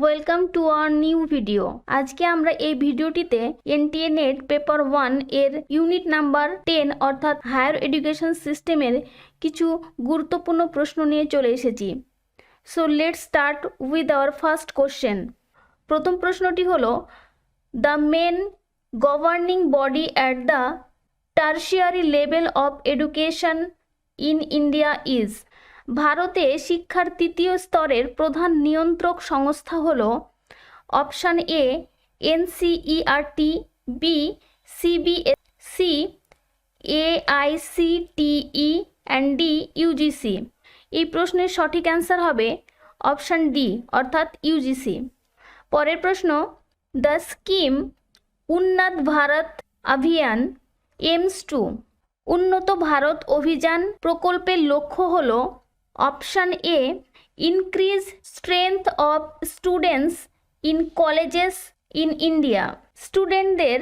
Welcome to our new video. আজকে আমরা এই ভিডিওটিতে এনটিএ নেট পেপার 1 এর ইউনিট নাম্বার 10 অর্থাৎ হায়ার এডুকেশন সিস্টেমের কিছু গুরুত্বপূর্ণ প্রশ্ন নিয়ে চলে এসেছি। So let's start with our first question. প্রথম প্রশ্নটি হলো, the main governing body at the tertiary level of education in India is. ভারতে শিক্ষার তৃতীয় স্তরের প্রধান নিয়ন্ত্রক সংস্থা হল option A NCERT, B CBSE, AICTE and D UGC. এই প্রশ্নের সঠিক অ্যান্সার হবে অপশান ডি অর্থাৎ ইউজিসি। পরের প্রশ্ন, দ্য স্কিম উন্নত ভারত অভিযান এইমস টু। উন্নত ভারত অভিযান প্রকল্পের লক্ষ্য হল option A increase strength of students in colleges in India. স্টুডেন্টদের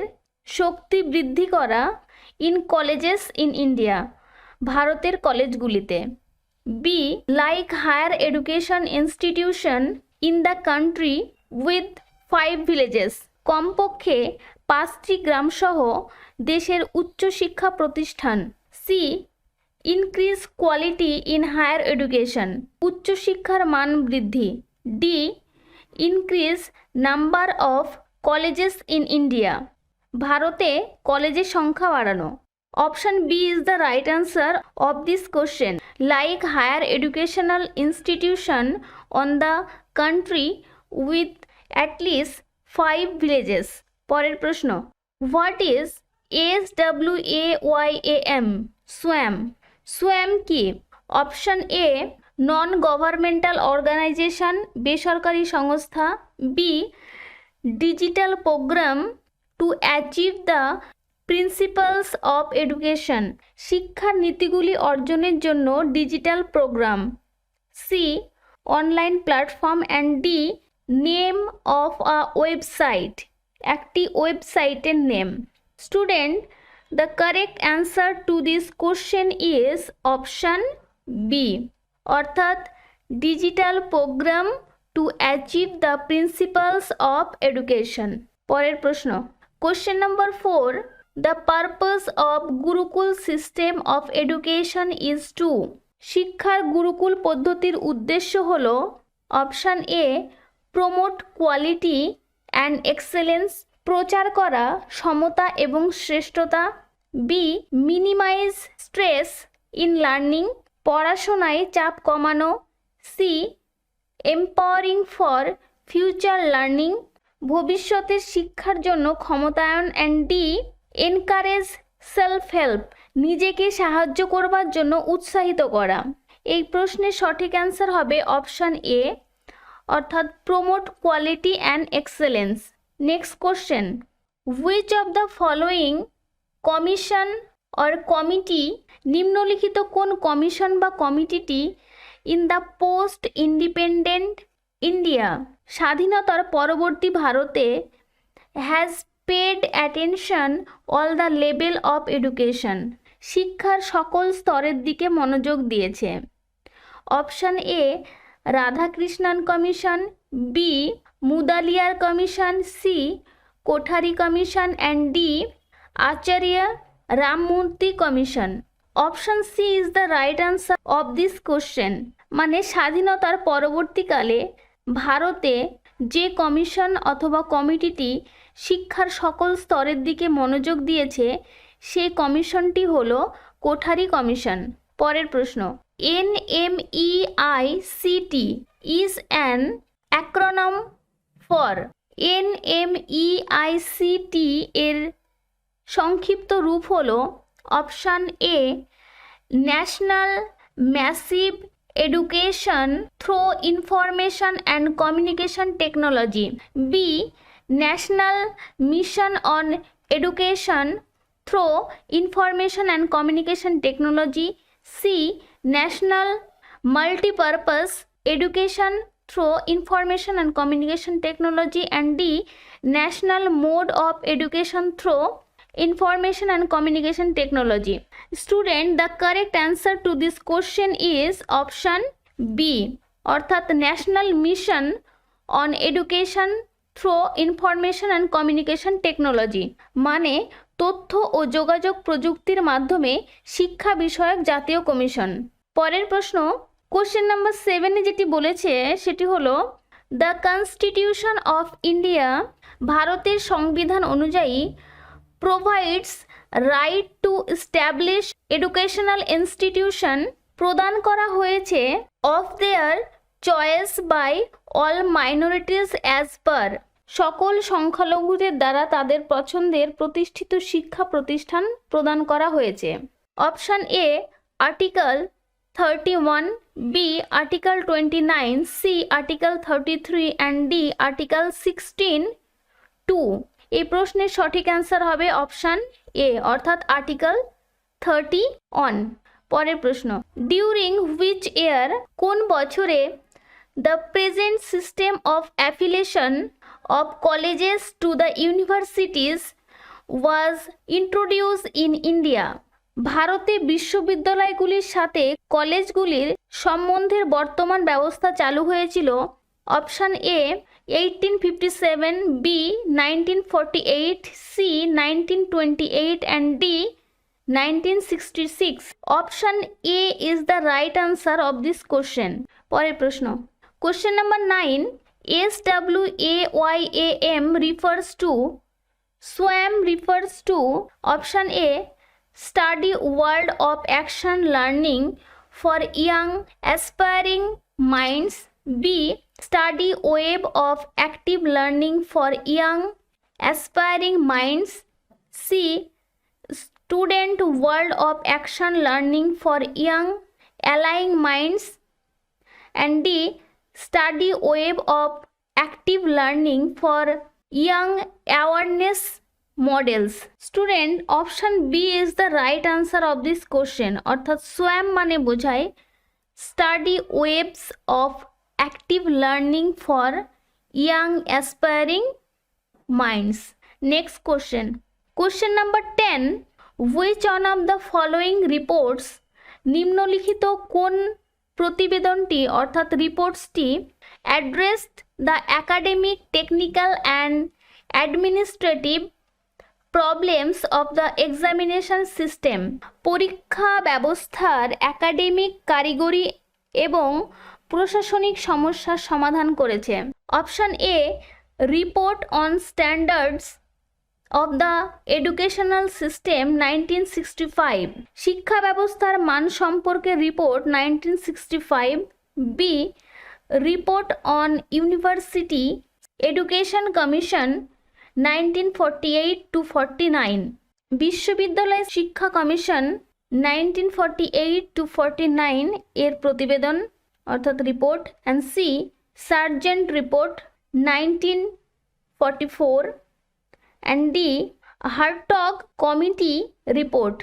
শক্তি বৃদ্ধি করা ইন কলেজেস ইন ইন্ডিয়া, ভারতের কলেজগুলিতে। B like higher education institution in the country with 5 villages. কমপক্ষে 5টি গ্রামসহ দেশের উচ্চশিক্ষা প্রতিষ্ঠান। C increase quality in higher education, উচ্চশিক্ষার মান বৃদ্ধি। D increase number of colleges in India, ভারতে কলেজের সংখ্যা বাড়ানো। Option B is the right answer of this question. Like higher educational institution on the country with at least 5 villages. পরের প্রশ্ন, what is SWAYAM? Swayam. Swayam কি? Option A non governmental organisation, বেসরকারি সংস্থা। B digital programme to achieve the principles of education, শিক্ষার নীতিগুলি অর্জনের জন্য digital programme. C online platform and D name of a website, একটি ওয়েবসাইটের name. Student, the correct answer to this question is option B অর্থাৎ digital programme to achieve the principles of education. পরের প্রশ্ন, question number 4, the purpose of gurukul system of education is to. শিক্ষার গুরুকুল পদ্ধতির উদ্দেশ্য হল option A promote quality and excellence, প্রচার করা সমতা এবং শ্রেষ্ঠতা। B minimise stress in learning, পড়াশোনায় চাপ কমানো। C empowering for future learning, ভবিষ্যতের শিক্ষার জন্য ক্ষমতায়ন। And D encourage self help, নিজেকে সাহায্য করবার জন্য উৎসাহিত করা। এই প্রশ্নের সঠিক অ্যান্সার হবে অপশান এ অর্থাৎ promote quality and excellence. Next question, which of the following commission or committee, নিম্নলিখিত কোন কমিশন বা কমিটিটি in the post independent India, স্বাধীনতার পরবর্তী ভারতে, has paid attention all the level of education, শিক্ষার সকল স্তরের দিকে মনোযোগ দিয়েছে। Option A Radhakrishnan Commission, B Mudaliar Commission, C Kothari Commission and D Acharya Ramamurthi Commission. Option C is the right answer of this question. মানে স্বাধীনতার পরবর্তীকালে ভারতে যে কমিশন অথবা কমিটিটি শিক্ষার সকল স্তরের দিকে মনোযোগ দিয়েছে সেই কমিশনটি হলো কোঠারি কমিশন। পরের প্রশ্ন, NMEICT is an acronym for. NMEICT এর সংক্ষিপ্ত রূপ হল option A national massive education through information and communication technology. B national mission on education through information and communication technology. C national multipurpose education through information and communication technology. And D national mode of education through information and communication technology. Student, the correct answer to this question is option B অর্থাৎ national mission on education through information and communication technology, মানে তথ্য ও যোগাযোগ প্রযুক্তির মাধ্যমে শিক্ষা বিষয়ক জাতীয় commission. পরের প্রশ্ন, কোশ্চেন নাম্বার 7 যেটি বলেছে সেটি হলো দ্য কনস্টিটিউশন অফ ইন্ডিয়া, ভারতের সংবিধান অনুযায়ী, provides right to establish educational institution, প্রদান করা হয়েছে of their choice by all minorities as per, সকল সংখ্যালঘুদের দ্বারা তাদের পছন্দের প্রতিষ্ঠিত শিক্ষা প্রতিষ্ঠান প্রদান করা হয়েছে। Option A article 31, B article 29, C article 33 and D article 16(2). এই প্রশ্নের সঠিক অ্যান্সার হবে অপশান এ অর্থাৎ আর্টিকেল 31। পরের প্রশ্ন, ডিউরিং হুইচ ইয়ার, কোন বছরে, the present system of affiliation of colleges to the universities was introduce in India, ভারতে বিশ্ববিদ্যালয়গুলির সাথে কলেজগুলির সম্বন্ধের বর্তমান ব্যবস্থা চালু হয়েছিল। Option A 1857, B 1948, C 1928 and D 1966। Option A is the right answer of this question. পরের প্রশ্ন, question number 9, SWAYAM refers to, SWAM refers to, option A study world of action learning for young aspiring minds, B study web of active learning for young aspiring minds, C student world of action learning for young allying minds, and D study web of active learning for young awareness models. Student, option B is the right answer of this question. অর্থাৎ SWAM মানে বোঝায় study webs of active learning for young aspiring minds. Next question. Question number 10. Which one of the following reports, নিম্নলিখিত কোন প্রতিবেদনটি অর্থাৎ রিপোর্টসটি addressed the academic, technical and administrative problems of the examination system, পরীক্ষা ব্যবস্থার academic, কারিগরি এবং প্রশাসনিক সমস্যার সমাধান করেছে। Option A report on standards of the educational system 1965, শিক্ষা ব্যবস্থার মান সম্পর্কে report 1965, B report on university education commission 1948-49, বিশ্ববিদ্যালয় শিক্ষা কমিশন 1948-49 এর প্রতিবেদন অর্থাৎ report, and C Sargent Report 1944, and D Hartog Committee Report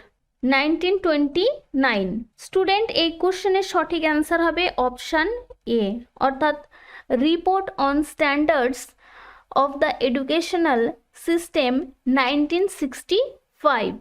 1929. Student, এই কোশ্চেনের সঠিক অ্যান্সার হবে অপশান এ অর্থাৎ report on standards of the educational system 1965।